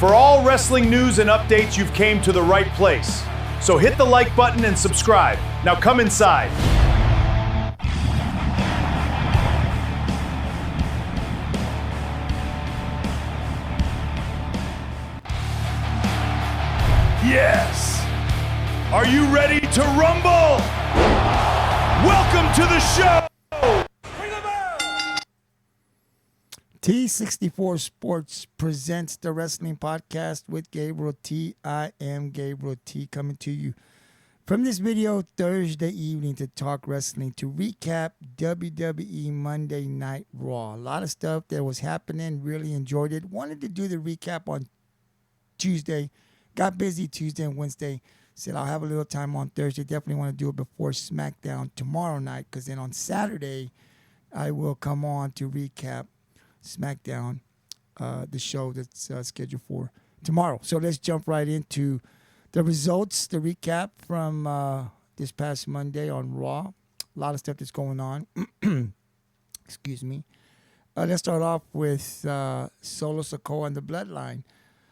For all wrestling news and updates, you've came to the right place. So hit the like button and subscribe. Now come inside. Yes! Are you ready to rumble? Welcome to the show! T64 Sports presents the Wrestling Podcast with Gabriel T. I am Gabriel T, coming to you from this video Thursday evening to talk wrestling, to recap WWE Monday Night Raw. A lot of stuff that was happening, really enjoyed it. Wanted to do the recap on Tuesday. Got busy Tuesday and Wednesday. Said I'll have a little time on Thursday. Definitely want to do it before SmackDown tomorrow night, because then on Saturday I will come on to recap SmackDown, the show that's scheduled for tomorrow. So let's jump right into the results, the recap from this past Monday on Raw. A lot of stuff that's going on. Excuse me. Let's start off with Solo Sikoa and the Bloodline.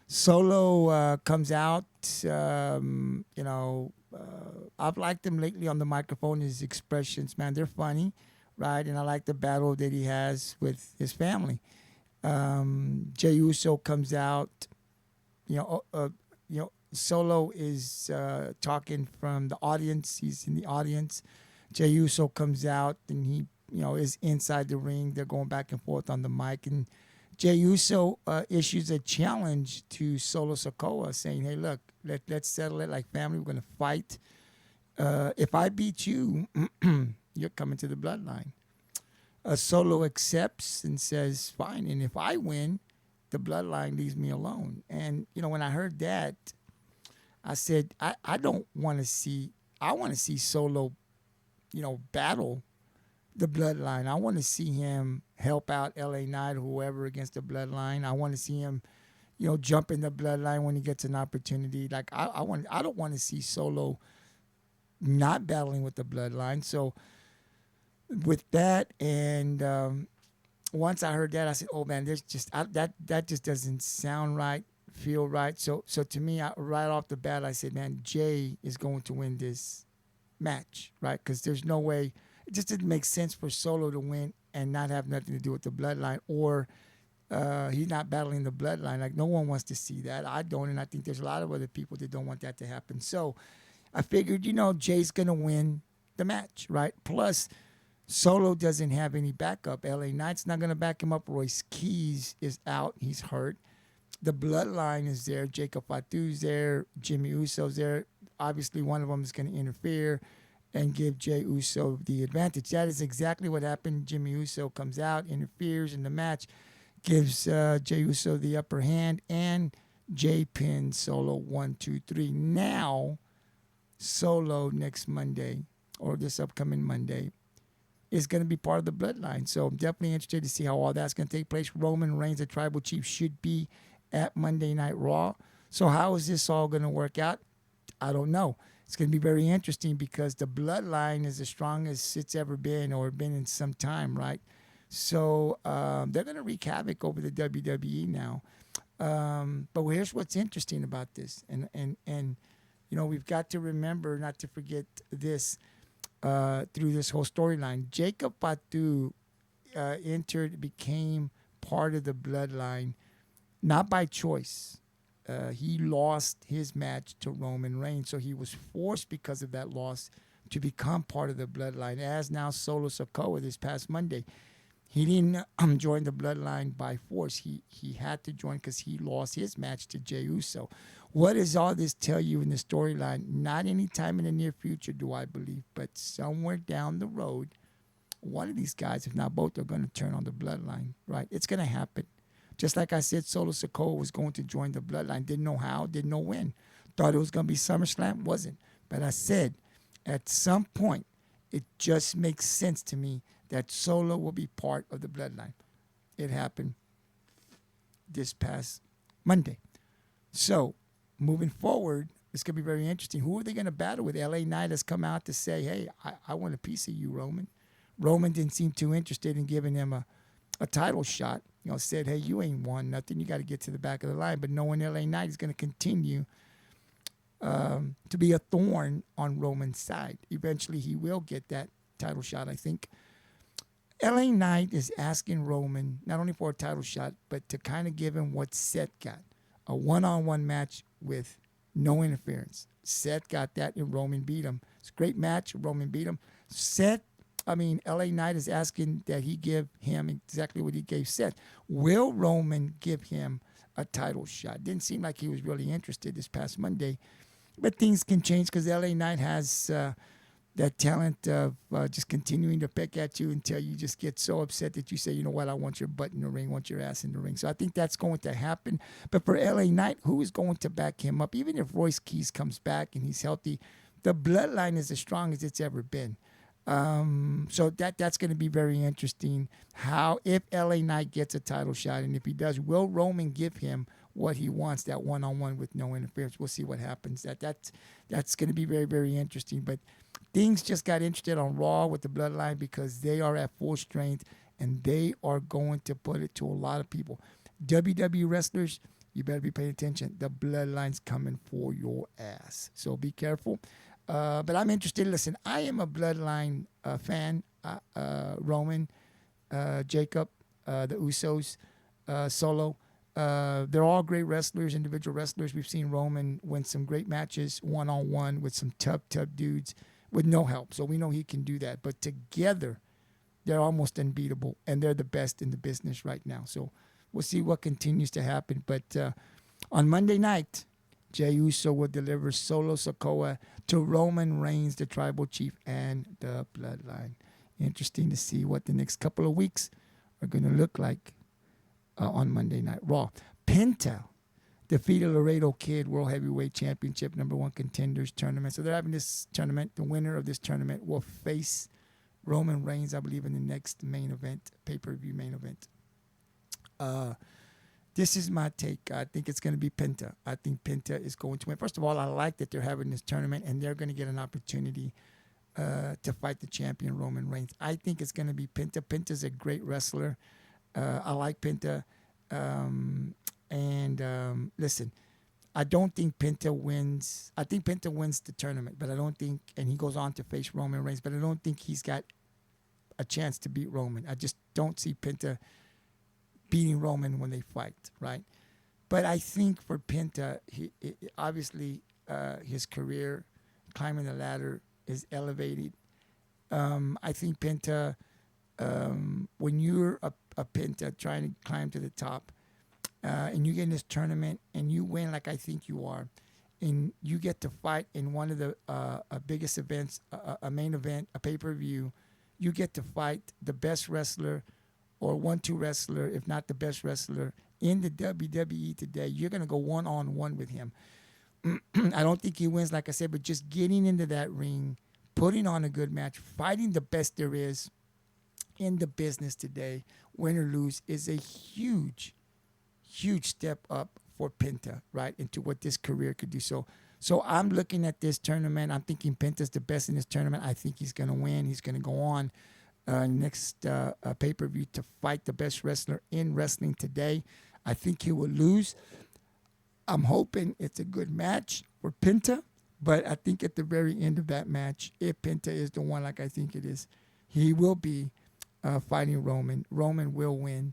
Solo comes out. I've liked him lately on the microphone. His expressions, man, they're funny. Right, and I like the battle that he has with his family. Jey Uso comes out. Solo is talking from the audience. He's in the audience. Jey Uso comes out and he, is inside the ring. They're going back and forth on the mic, and Jey Uso issues a challenge to Solo Sikoa, saying, "Hey, look, let's settle it like family. We're going to fight. If I beat you." You're coming to the Bloodline. Solo accepts and says, fine. And if I win, the Bloodline leaves me alone. And, when I heard that, I said, I don't want to see, I want to see Solo, battle the Bloodline. I want to see him help out LA Knight or whoever against the Bloodline. I want to see him, jump in the Bloodline when he gets an opportunity. Like, I don't want to see Solo not battling with the Bloodline. So, with that, and once I heard that, I said, "Oh man, there's just that just doesn't sound right, feel right." So to me, right off the bat, I said, "Man, Jey is going to win this match, right? Because there's no way. It just didn't make sense for Solo to win and not have nothing to do with the Bloodline, or he's not battling the Bloodline. Like, no one wants to see that. I don't, and I think there's a lot of other people that don't want that to happen. So I figured, Jay's gonna win the match, right? Plus, Solo doesn't have any backup. LA Knight's not going to back him up. Royce Keys is out. He's hurt. The Bloodline is there. Jacob Fatu's there. Jimmy Uso's there. Obviously, one of them is going to interfere and give Jey Uso the advantage. That is exactly what happened. Jimmy Uso comes out, interferes in the match, gives Jey Uso the upper hand, and Jey pins Solo 1, 2, 3. Now, Solo next Monday, or this upcoming Monday, is going to be part of the Bloodline. So I'm definitely interested to see how all that's going to take place. Roman Reigns, the Tribal Chief, should be at Monday Night Raw. So how is this all going to work out? I don't know. It's going to be very interesting because the Bloodline is the strongest it's ever been, or been in some time, right? So they're going to wreak havoc over the WWE now. But here's what's interesting about this. And we've got to remember not to forget this. Through this whole storyline, Jacob Fatu became part of the Bloodline, not by choice. He lost his match to Roman Reigns, so he was forced because of that loss to become part of the Bloodline, as now Solo Sikoa this past Monday. He didn't join the Bloodline by force. He had to join because he lost his match to Jey Uso. What does all this tell you in the storyline? Not any time in the near future, do I believe, but somewhere down the road, one of these guys, if not both, are going to turn on the Bloodline, right? It's going to happen. Just like I said, Solo Sikoa was going to join the Bloodline. Didn't know how, didn't know when. Thought it was going to be SummerSlam, wasn't. But I said, at some point, it just makes sense to me that Solo will be part of the Bloodline. It happened this past Monday. So, moving forward, it's going to be very interesting. Who are they going to battle with? LA Knight has come out to say, hey, I want a piece of you, Roman. Roman didn't seem too interested in giving him a title shot. said, hey, you ain't won nothing. You got to get to the back of the line. But knowing LA Knight is going to continue to be a thorn on Roman's side. Eventually, he will get that title shot, I think. LA Knight is asking Roman not only for a title shot, but to kind of give him what Seth got, a one-on-one match with no interference. Seth got that and Roman beat him. It's a great match. Roman beat him. LA Knight is asking that he give him exactly what he gave Seth. Will Roman give him a title shot? Didn't seem like he was really interested this past Monday. But things can change because LA Knight has that talent of just continuing to pick at you until you just get so upset that you say, you know what, I want your butt in the ring, want your ass in the ring. So I think that's going to happen. But for LA Knight, who is going to back him up? Even if Royce Keys comes back and he's healthy, the bloodline is as strong as it's ever been. So that's going to be very interesting. How, if LA Knight gets a title shot, and if he does, will Roman give him what he wants, that one-on-one with no interference? We'll see what happens. That's going to be very, very interesting. But things just got interested on Raw with the bloodline because they are at full strength and they are going to put it to a lot of people. WWE wrestlers, you better be paying attention. The bloodline's coming for your ass. So be careful. But I'm interested. Listen, I am a bloodline fan. Roman, Jacob, the Usos, Solo. They're all great wrestlers, individual wrestlers. We've seen Roman win some great matches one-on-one with some tough dudes with no help. So we know he can do that. But together, they're almost unbeatable, and they're the best in the business right now. So we'll see what continues to happen. But on Monday night, Jey Uso will deliver Solo Sikoa to Roman Reigns, the tribal chief, and the bloodline. Interesting to see what the next couple of weeks are going to look like on Monday Night Raw. Penta defeated Laredo Kid, World Heavyweight Championship, #1 contenders tournament. So they're having this tournament. The winner of this tournament will face Roman Reigns, I believe, in the next main event, pay-per-view main event. This is my take. I think it's going to be Penta. I think Penta is going to win. First of all, I like that they're having this tournament, and they're going to get an opportunity to fight the champion, Roman Reigns. I think it's going to be Penta. Penta's a great wrestler. I like Penta. Listen, I don't think Penta wins. I think Penta wins the tournament, but I don't think, and he goes on to face Roman Reigns, but I don't think he's got a chance to beat Roman. I just don't see Penta beating Roman when they fight, right? But I think for Penta, obviously his career, climbing the ladder, is elevated. I think Penta, when you're a Penta trying to climb to the top, and you get in this tournament and you win like I think you are, and you get to fight in one of the biggest events, a main event, a pay-per-view, you get to fight the best wrestler or 1-2 wrestler, if not the best wrestler in the WWE today. You're going to go one-on-one with him. I don't think he wins, like I said, but just getting into that ring, putting on a good match, fighting the best there is in the business today, win or lose, is a huge step up for Penta, right, into what this career could do. So I'm looking at this tournament. I'm thinking Penta's the best in this tournament. I think he's going to win. He's going to go on next pay-per-view to fight the best wrestler in wrestling today. I think he will lose. I'm hoping it's a good match for Penta, but I think at the very end of that match, if Penta is the one like I think it is, he will be fighting Roman. Roman will win,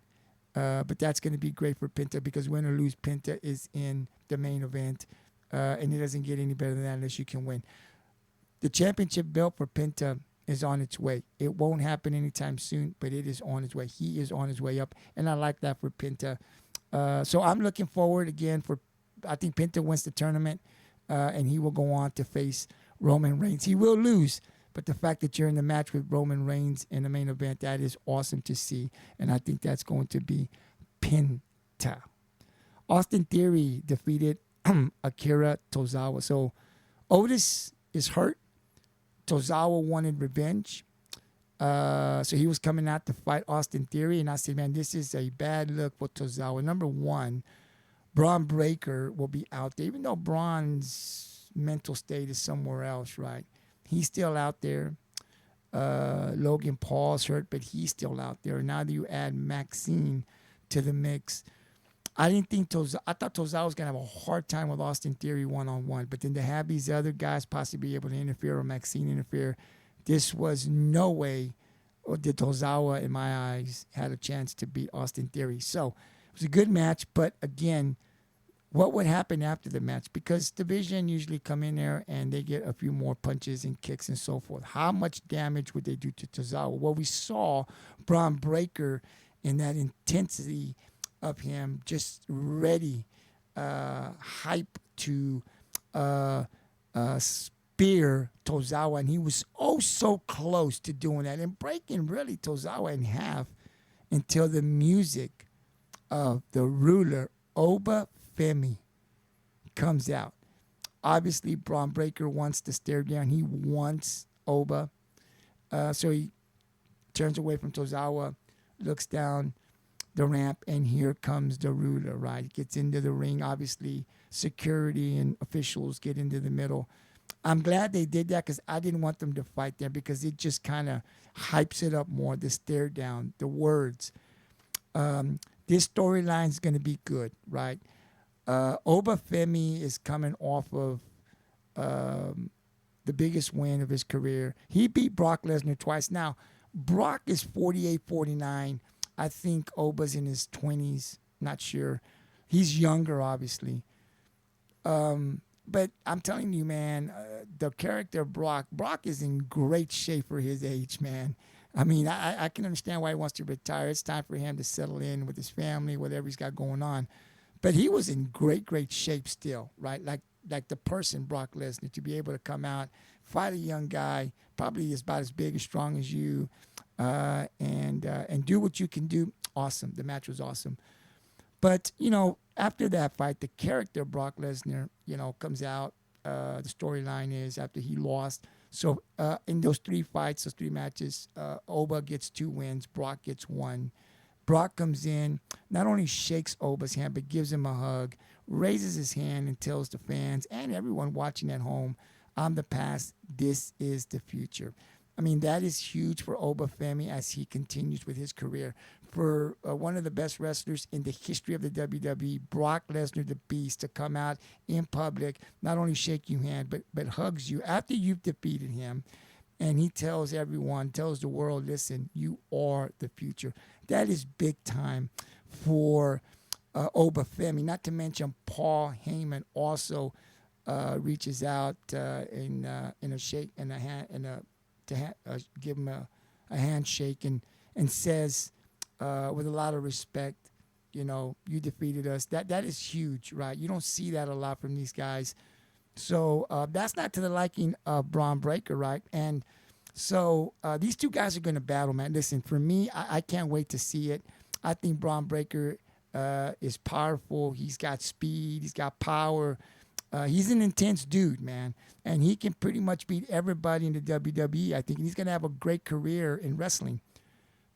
but that's going to be great for Penta because win or lose, Penta is in the main event, and it doesn't get any better than that unless you can win. The championship belt for Penta is on its way. It won't happen anytime soon, but it is on its way. He is on his way up, and I like that for Penta. So I'm looking forward again I think Penta wins the tournament, and he will go on to face Roman Reigns. He will lose, but the fact that you're in the match with Roman Reigns in the main event, that is awesome to see, and I think that's going to be Penta. Austin Theory defeated Akira Tozawa. So Otis is hurt. Tozawa wanted revenge. So he was coming out to fight Austin Theory. And I said, man, this is a bad look for Tozawa. Number one, Braun Breaker will be out there. Even though Braun's mental state is somewhere else, right? He's still out there. Logan Paul's hurt, but he's still out there. Now that you add Maxine to the mix. I didn't think I thought Tozawa was gonna have a hard time with Austin Theory 1-on-1, but then to have these other guys possibly be able to interfere or Maxine interfere, this was no way or did Tozawa, in my eyes, had a chance to beat Austin Theory. So it was a good match, but again, what would happen after the match? Because Division usually come in there and they get a few more punches and kicks and so forth. How much damage would they do to Tozawa? Well, we saw Braun Breaker in that intensity of him just ready, hype to spear Tozawa, and he was oh so close to doing that and breaking really Tozawa in half until the music of the ruler Oba Femi comes out. Obviously, Braun Breaker wants to stare down. He wants Oba, so he turns away from Tozawa, looks down the ramp, and here comes the ruler, right? He gets into the ring. Obviously, security and officials get into the middle. I'm glad they did that because I didn't want them to fight there because it just kind of hypes it up more, the stare down, the words. This storyline is going to be good, right? Oba Femi is coming off of the biggest win of his career. He beat Brock Lesnar twice. Now, Brock is 48-49. I think Oba's in his 20s. Not sure. He's younger, obviously. But I'm telling you, man, the character of Brock is in great shape for his age, man. I mean, I can understand why he wants to retire. It's time for him to settle in with his family, whatever he's got going on. But he was in great shape still, right? Like the person, Brock Lesnar, to be able to come out, fight a young guy, probably is about as big and strong as you, and do what you can do. Awesome. The match was awesome. But, after that fight, the character of Brock Lesnar, comes out. The storyline is after he lost. So in those three fights, those three matches, Oba gets 2 wins. Brock gets 1. Brock comes in, not only shakes Oba's hand, but gives him a hug, raises his hand and tells the fans and everyone watching at home, I'm the past, this is the future. I mean, that is huge for Oba Femi as he continues with his career. For one of the best wrestlers in the history of the WWE, Brock Lesnar, the Beast, to come out in public, not only shake your hand, but hugs you after you've defeated him. And he tells everyone, tells the world, listen, you are the future. That is big time for Oba Femi. Not to mention Paul Heyman also reaches out in a shake and a hand give him a handshake and says with a lot of respect, you defeated us. That is huge, right? You don't see that a lot from these guys. So that's not to the liking of Braun Breaker, right? And so these two guys are going to battle, man. Listen, for me, I can't wait to see it. I think Braun Breaker is powerful. He's got speed. He's got power. He's an intense dude, man. And he can pretty much beat everybody in the WWE, I think. And he's going to have a great career in wrestling.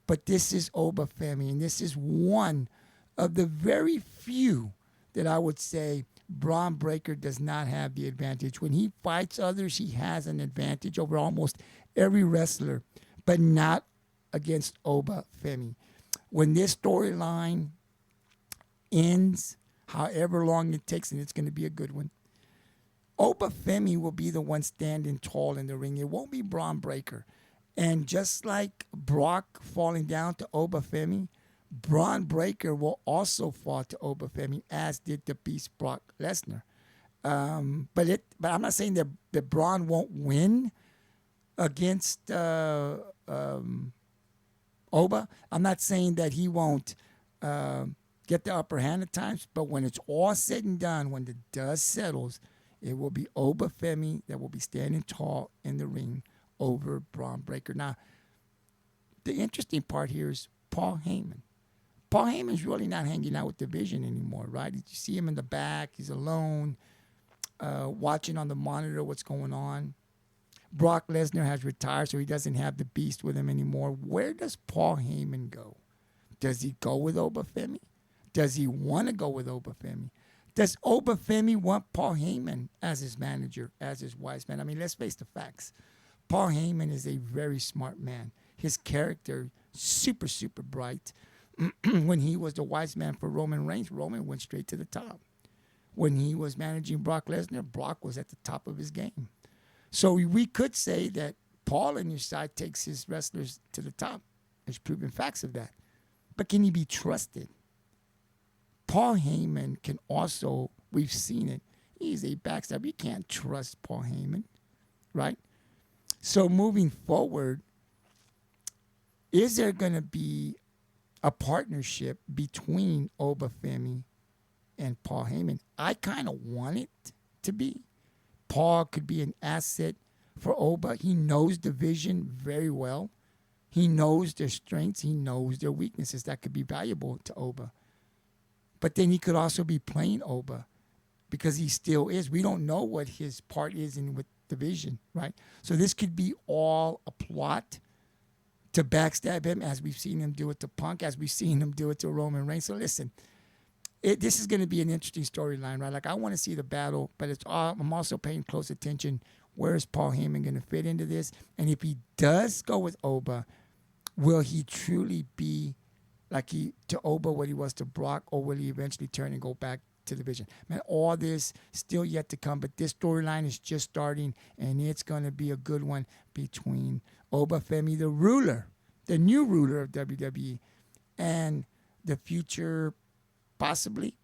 But this is Oba Femi, and this is one of the very few that I would say Braun Breaker does not have the advantage. When he fights others, he has an advantage over almost every wrestler, but not against Oba Femi. When this storyline ends, however long it takes, and it's going to be a good one, Oba Femi will be the one standing tall in the ring. It won't be Braun Breaker. And just like Brock falling down to Oba Femi, Braun Breaker will also fall to Oba Femi, as did the Beast Brock Lesnar. But I'm not saying that Braun won't win against Oba. I'm not saying that he won't get the upper hand at times. But when it's all said and done, when the dust settles, it will be Oba Femi that will be standing tall in the ring over Braun Breaker. Now, the interesting part here is Paul Heyman. Paul Heyman's really not hanging out with Division anymore, right? You see him in the back. He's alone, watching on the monitor what's going on. Brock Lesnar has retired, so he doesn't have the Beast with him anymore. Where does Paul Heyman go? Does he go with Oba Femi? Does he want to go with Oba Femi? Does Oba Femi want Paul Heyman as his manager, as his wise man? I mean, let's face the facts. Paul Heyman is a very smart man. His character, super bright. When he was the wise man for Roman Reigns, Roman went straight to the top. When he was managing Brock Lesnar, Brock was at the top of his game. So we could say that Paul on your side takes his wrestlers to the top. There's proven facts of that. But can he be trusted? Paul Heyman can also, we've seen it, he's a backstabber. You can't trust Paul Heyman, right? So moving forward, is there going to be a partnership between Obafemi and Paul Heyman? I kind of want it to be. Paul could be an asset for Oba. He knows the division very well. He knows their strengths. He knows their weaknesses. That could be valuable to Oba. But then he could also be playing Oba because he still is. We don't know what his part is in with division, right? So this could be all a plot to backstab him, as we've seen him do it to Punk, as we've seen him do it to Roman Reigns. So listen, this is going to be an interesting storyline, right? Like, I want to see the battle, but I'm also paying close attention. Where is Paul Heyman going to fit into this? And if he does go with Oba, will he truly be like to Oba what he was to Brock, or will he eventually turn and go back to the division? Man, all this still yet to come, but this storyline is just starting, and it's going to be a good one between Obafemi, the ruler, the new ruler of WWE, and the future, possibly,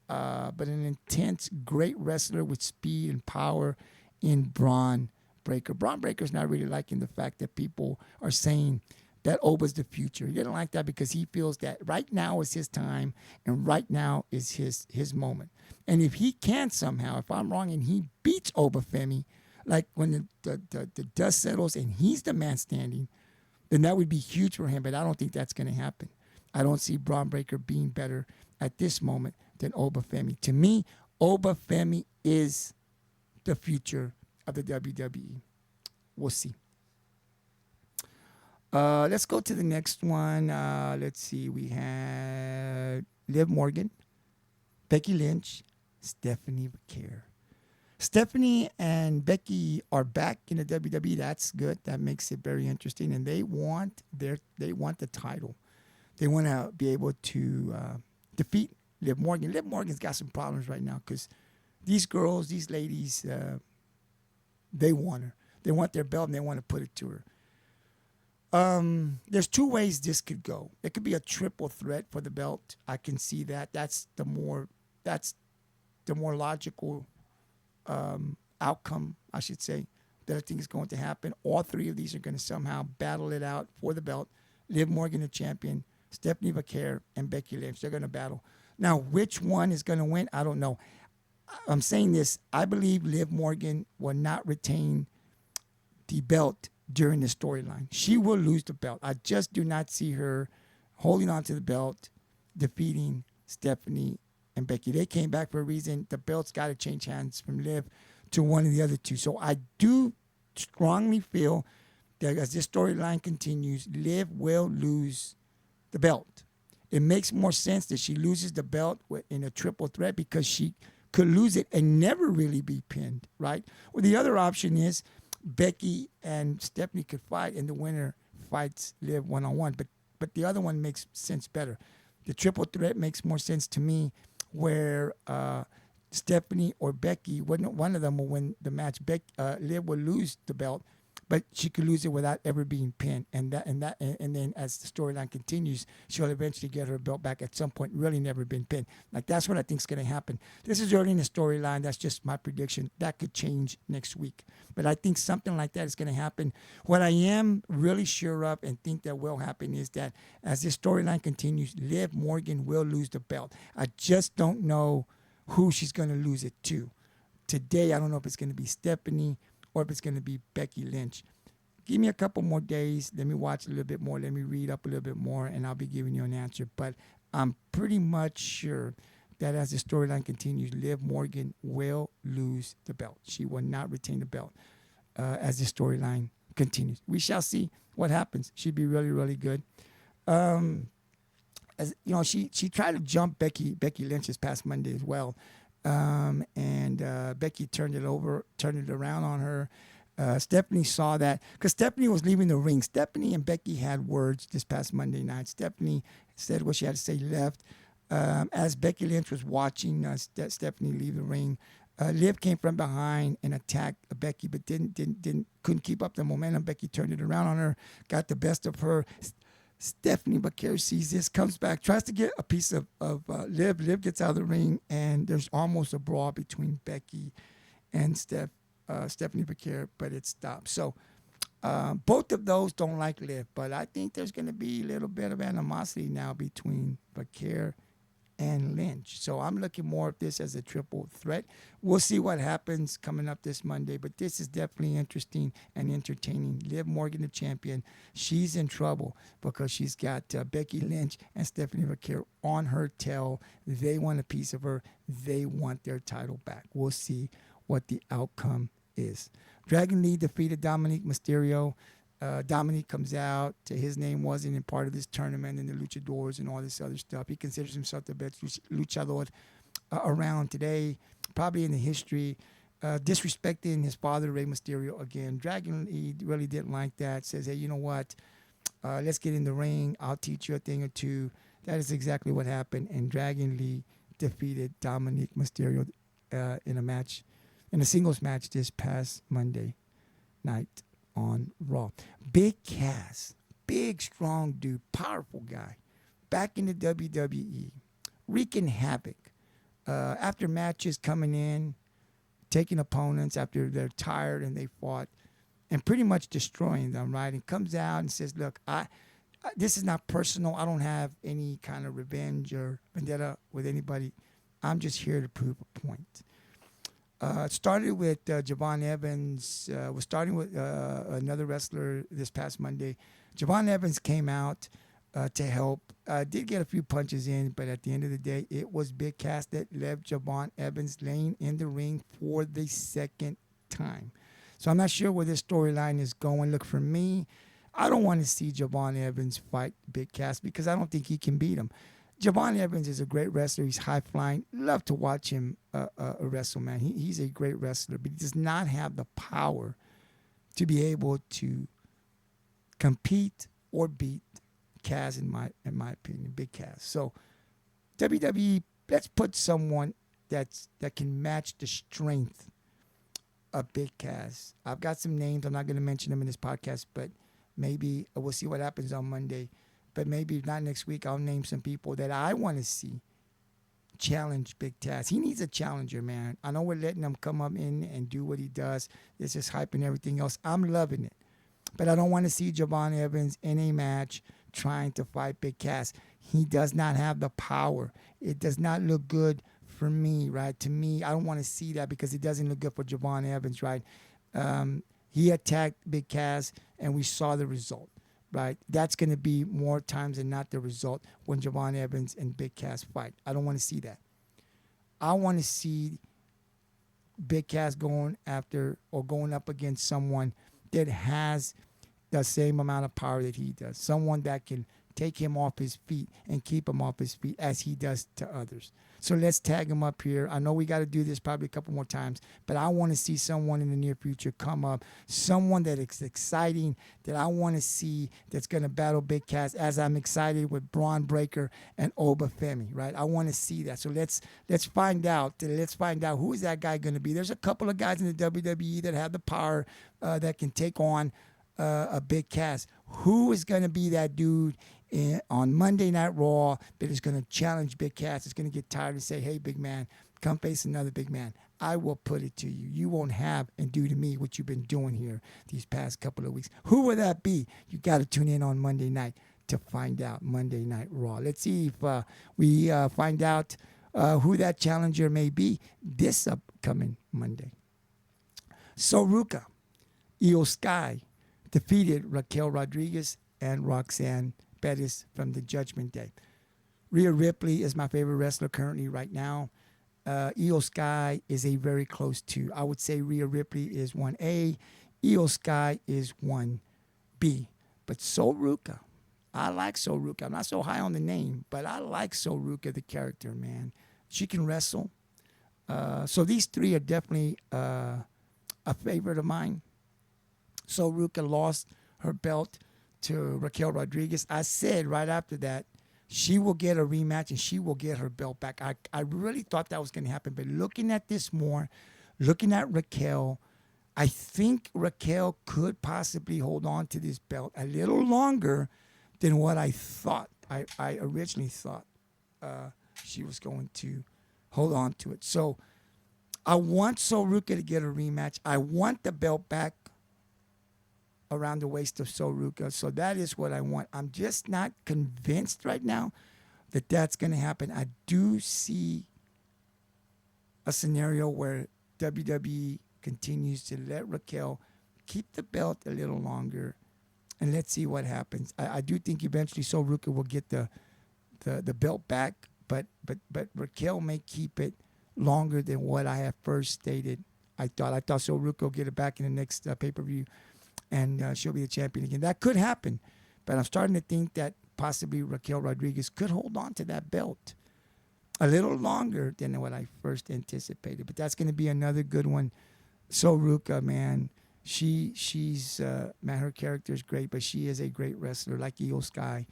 but an intense, great wrestler with speed and power in Braun Breaker. Braun Breaker's not really liking the fact that people are saying that Oba's the future. He didn't like that because he feels that right now is his time and right now is his moment. And if he can somehow, if I'm wrong, and he beats Obafemi, like when the dust settles and he's the man standing, then that would be huge for him. But I don't think that's going to happen. I don't see Braun Breaker being better at this moment than Obafemi. To me, Obafemi is the future of the WWE. We'll see. Let's go to the next one. Let's see. We had Liv Morgan, Becky Lynch, Stephanie McCare. Stephanie and Becky are back in the WWE. That's good. That makes it very interesting. And they want the title. They want to be able to defeat Liv Morgan. Liv Morgan's got some problems right now because these girls, these ladies, they want her. They want their belt and they want to put it to her. There's two ways this could go. It could be a triple threat for the belt. I can see that. That's the more logical outcome, I should say, that I think is going to happen. All three of these are going to somehow battle it out for the belt. Liv Morgan, the champion, Stephanie McCare, and Becky Lynch. They're going to battle. Now, which one is going to win? I don't know. I'm saying this. I believe Liv Morgan will not retain the belt during the storyline. She will lose the belt. I just do not see her holding on to the belt, defeating Stephanie and Becky. They came back for a reason. The belt's got to change hands from Liv to one of the other two. So I do strongly feel that as this storyline continues, Liv will lose the belt. It makes more sense that she loses the belt in a triple threat because she could lose it and never really be pinned, right? Or the other option is Becky and Stephanie could fight and the winner fights Liv one-on-one. But the other one makes sense better. The triple threat makes more sense to me where Stephanie or Becky, one of them will win the match. Liv will lose the belt, but she could lose it without ever being pinned. And then as the storyline continues, she'll eventually get her belt back at some point, really never been pinned. Like, that's what I think is going to happen. This is early in the storyline. That's just my prediction. That could change next week. But I think something like that is going to happen. What I am really sure of and think that will happen is that as this storyline continues, Liv Morgan will lose the belt. I just don't know who she's going to lose it to. Today, I don't know if it's going to be Stephanie or if it's going to be Becky Lynch. Give me a couple more days. Let me watch a little bit more. Let me read up a little bit more, and I'll be giving you an answer. But I'm pretty much sure that as the storyline continues, Liv Morgan will lose the belt. She will not retain the belt as the storyline continues. We shall see what happens. She'd be really, really good. As you know, she tried to jump Becky Lynch this past Monday as well. And Becky turned it around on her. Stephanie saw that because Stephanie was leaving the ring. Stephanie and Becky had words this past Monday night. Stephanie said what she had to say, left. As Becky Lynch was watching Stephanie leave the ring, Liv came from behind and attacked Becky, but couldn't keep up the momentum. Becky turned it around on her, got the best of her. Stephanie Bakir sees this, comes back, tries to get a piece of Liv. Liv gets out of the ring, and there's almost a brawl between Becky and Stephanie Bakir, but it stops. So both of those don't like Liv, but I think there's going to be a little bit of animosity now between Bakir and Lynch. So I'm looking more at this as a triple threat. We'll see what happens coming up this Monday, but this is definitely interesting and entertaining. Liv Morgan, the champion, she's in trouble because she's got Becky Lynch and Stephanie Bakir on her tail. They want a piece of her. They want their title back. We'll see what the outcome is. Dragon Lee defeated Dominic Mysterio. Dominic comes out. His name wasn't in part of this tournament and the luchadors and all this other stuff. He considers himself the best luchador around today, probably in the history. Disrespecting his father, Rey Mysterio, again. Dragon Lee really didn't like that. Says, hey, you know what? Let's get in the ring. I'll teach you a thing or two. That is exactly what happened. And Dragon Lee defeated Dominic Mysterio in a singles match this past Monday night on Raw. Big Cass, big, strong dude, powerful guy, back in the WWE, wreaking havoc. After matches coming in, taking opponents after they're tired and they fought, and pretty much destroying them, right? And comes out and says, look, this is not personal. I don't have any kind of revenge or vendetta with anybody. I'm just here to prove a point. It started with Javon Evans. Was starting with another wrestler this past Monday. Javon Evans came out to help. Did get a few punches in, but at the end of the day, it was Big Cass that left Javon Evans laying in the ring for the second time. So I'm not sure where this storyline is going. Look, for me, I don't want to see Javon Evans fight Big Cass because I don't think he can beat him. Javon Evans is a great wrestler. He's high-flying. Love to watch him wrestle, man. He's a great wrestler, but he does not have the power to be able to compete or beat Cass, in my opinion, Big Cass. So WWE, let's put someone that can match the strength of Big Cass. I've got some names. I'm not going to mention them in this podcast, but maybe we'll see what happens on Monday. But maybe not next week, I'll name some people that I want to see challenge Big Cass. He needs a challenger, man. I know we're letting him come up in and do what he does. It's just hype and everything else. I'm loving it. But I don't want to see Javon Evans in a match trying to fight Big Cass. He does not have the power. It does not look good for me, right? To me, I don't want to see that because it doesn't look good for Javon Evans, right? He attacked Big Cass, and we saw the result. Right, that's going to be more times than not the result when Javon Evans and Big Cass fight. I don't want to see that. I want to see Big Cass going after or going up against someone that has the same amount of power that he does. Someone that can take him off his feet and keep him off his feet as he does to others. So let's tag him up here. I know we got to do this probably a couple more times, but I want to see someone in the near future come up, someone that is exciting that I want to see that's going to battle Big Cass as I'm excited with Braun Breaker and Oba Femi, right? I want to see that. So let's find out. Let's find out who is that guy going to be. There's a couple of guys in the WWE that have the power that can take on a Big Cass. Who is going to be that dude on Monday Night Raw that is going to challenge Big Cass? Is going to get tired and say, hey, big man, come face another big man. I will put it to you. You won't have and do to me what you've been doing here these past couple of weeks. Who will that be? You got to tune in on Monday night to find out. Monday Night Raw. Let's see if we find out who that challenger may be this upcoming Monday. Soruka, Io Sky, defeated Raquel Rodriguez and Roxanne Bettis from the Judgment Day. Rhea Ripley is my favorite wrestler currently right now. Io Sky is a very close 2. I would say Rhea Ripley is 1A. Io Sky is 1B. But Soruka, I like Soruka. I'm not so high on the name, but I like Soruka, the character, man. She can wrestle. So these three are definitely a favorite of mine. So Ruka lost her belt to Raquel Rodriguez. I said right after that, she will get a rematch and she will get her belt back. I really thought that was going to happen. But looking at this more, looking at Raquel, I think Raquel could possibly hold on to this belt a little longer than what I thought. I originally thought she was going to hold on to it. So I want Soruka to get a rematch. I want the belt back around the waist of Soruka. So that is what I want. I'm just not convinced right now that that's going to happen. I do see a scenario where WWE continues to let Raquel keep the belt a little longer, and let's see what happens. I do think eventually Soruka will get the belt back, but Raquel may keep it longer than what I have first stated. I thought Soruka will get it back in the next pay-per-view, and she'll be the champion again. That could happen, but I'm starting to think that possibly Raquel Rodriguez could hold on to that belt a little longer than what I first anticipated. But that's going to be another good one. Soruka, man, she's man, her character is great, but she is a great wrestler, like Io Sky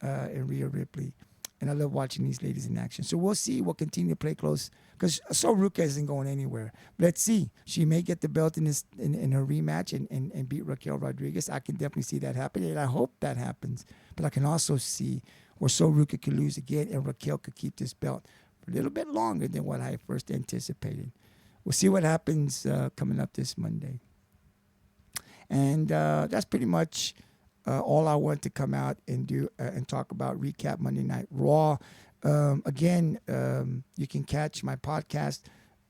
and Rhea Ripley. And I love watching these ladies in action. So we'll see. We'll continue to play close because Soruka isn't going anywhere. Let's see. She may get the belt in her rematch and beat Raquel Rodriguez. I can definitely see that happening, and I hope that happens. But I can also see where Soruka could lose again and Raquel could keep this belt for a little bit longer than what I first anticipated. We'll see what happens coming up this Monday. And that's pretty much all I want to come out and do and talk about, recap Monday Night Raw. Again, you can catch my podcast,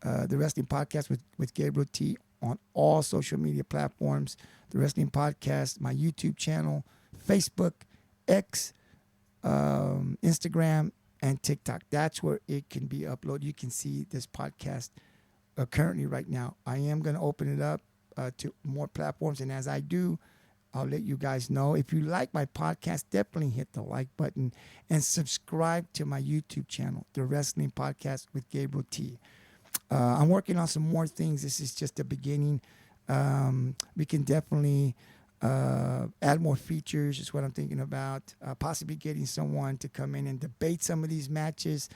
The Wrestling Podcast with Gabriel T, on all social media platforms. The Wrestling Podcast, my YouTube channel, Facebook, X, Instagram, and TikTok. That's where it can be uploaded. You can see this podcast currently right now. I am going to open it up to more platforms, and as I do, I'll let you guys know. If you like my podcast, definitely hit the like button and subscribe to my YouTube channel, The Wrestling Podcast with Gabriel T. I'm working on some more things. This is just the beginning. We can definitely add more features is what I'm thinking about. Possibly getting someone to come in and debate some of these matches,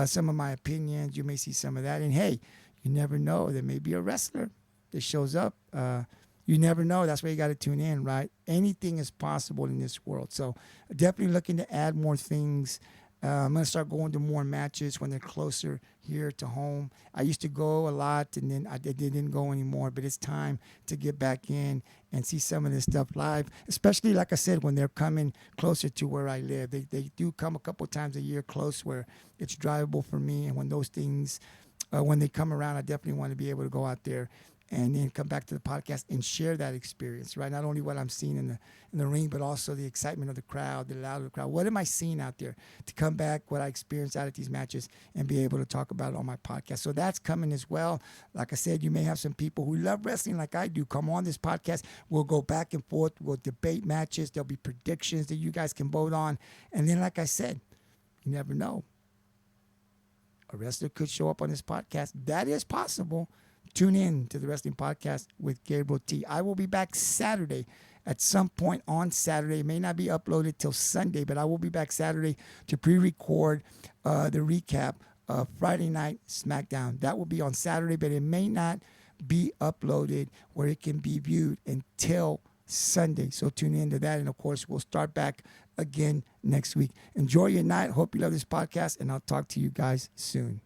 some of my opinions. You may see some of that. And hey, you never know. There may be a wrestler that shows up. You never know. That's why you got to tune in, right? Anything is possible in this world. So definitely looking to add more things. I'm going to start going to more matches when they're closer here to home. I used to go a lot, and then I didn't go anymore. But it's time to get back in and see some of this stuff live, especially, like I said, when they're coming closer to where I live. They do come a couple times a year close where it's drivable for me. And when those things, when they come around, I definitely want to be able to go out there and then come back to the podcast and share that experience, right? Not only what I'm seeing in the ring, but also the excitement of the crowd, the loud of the crowd. What am I seeing out there to come back, what I experienced out at these matches, and be able to talk about it on my podcast? So that's coming as well. Like I said, you may have some people who love wrestling like I do come on this podcast. We'll go back and forth. We'll debate matches. There'll be predictions that you guys can vote on. And then, like I said, you never know. A wrestler could show up on this podcast. That is possible. Tune in to the Wrestling Podcast with Gabriel T. I will be back Saturday at some point on Saturday. It may not be uploaded till Sunday, but I will be back Saturday to pre-record the recap of Friday Night SmackDown. That will be on Saturday, but it may not be uploaded where it can be viewed until Sunday. So tune in to that. And, of course, we'll start back again next week. Enjoy your night. Hope you love this podcast, and I'll talk to you guys soon.